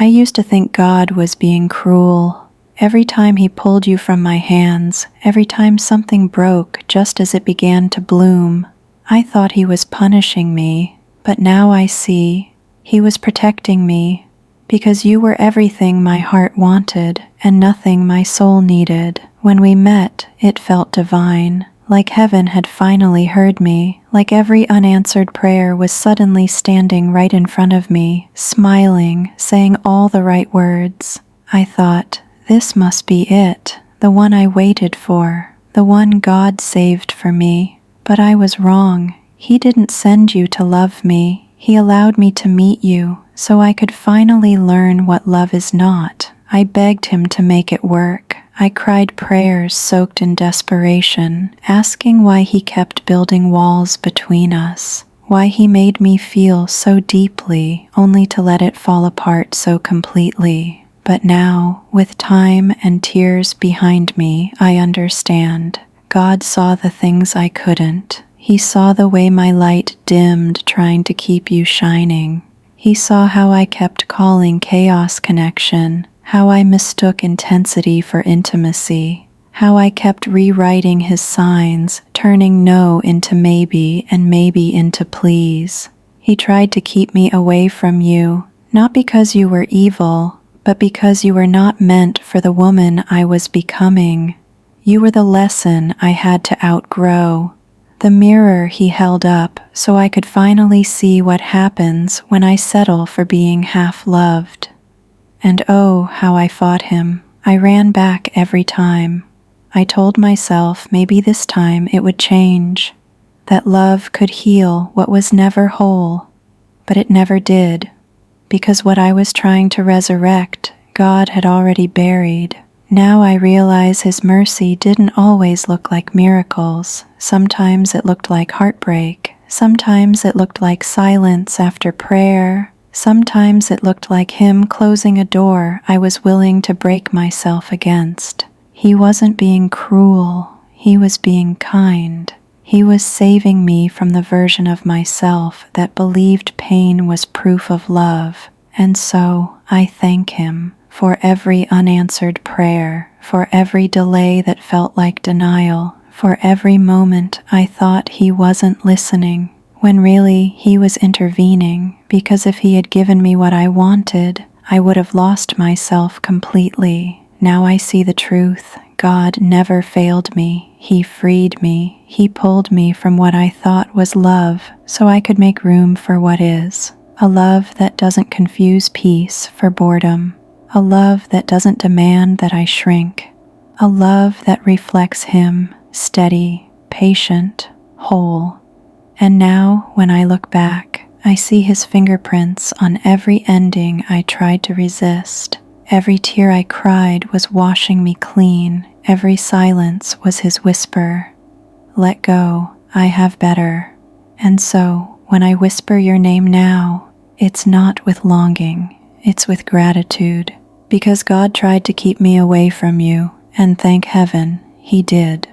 I used to think God was being cruel. Every time he pulled you from my hands, every time something broke just as it began to bloom, I thought he was punishing me, but now I see he was protecting me, because you were everything my heart wanted and nothing my soul needed. When we met, it felt divine, like heaven had finally heard me, like every unanswered prayer was suddenly standing right in front of me, smiling, saying all the right words. I thought, this must be it, the one I waited for, the one God saved for me. But I was wrong. He didn't send you to love me. He allowed me to meet you, so I could finally learn what love is not. I begged him to make it work. I cried prayers soaked in desperation, asking why he kept building walls between us, why he made me feel so deeply only to let it fall apart so completely. But now, with time and tears behind me, I understand. God saw the things I couldn't. He saw the way my light dimmed trying to keep you shining. He saw how I kept calling chaos connection, how I mistook intensity for intimacy, how I kept rewriting his signs, turning no into maybe and maybe into please. He tried to keep me away from you, not because you were evil, but because you were not meant for the woman I was becoming. You were the lesson I had to outgrow, the mirror he held up so I could finally see what happens when I settle for being half-loved. And oh, how I fought him. I ran back every time. I told myself maybe this time it would change, that love could heal what was never whole. But it never did, because what I was trying to resurrect, God had already buried. Now I realize his mercy didn't always look like miracles. Sometimes it looked like heartbreak. Sometimes it looked like silence after prayer. Sometimes it looked like him closing a door I was willing to break myself against. He wasn't being cruel. He was being kind. He was saving me from the version of myself that believed pain was proof of love. And so I thank him for every unanswered prayer, for every delay that felt like denial, for every moment I thought he wasn't listening, when really he was intervening, because if he had given me what I wanted, I would have lost myself completely. Now I see the truth. God never failed me. He freed me. He pulled me from what I thought was love, so I could make room for what is. A love that doesn't confuse peace for boredom. A love that doesn't demand that I shrink. A love that reflects him, steady, patient, whole. And now, when I look back, I see his fingerprints on every ending I tried to resist. Every tear I cried was washing me clean. Every silence was his whisper. Let go, I have better. And so, when I whisper your name now, it's not with longing, it's with gratitude. Because God tried to keep me away from you, and thank heaven, he did.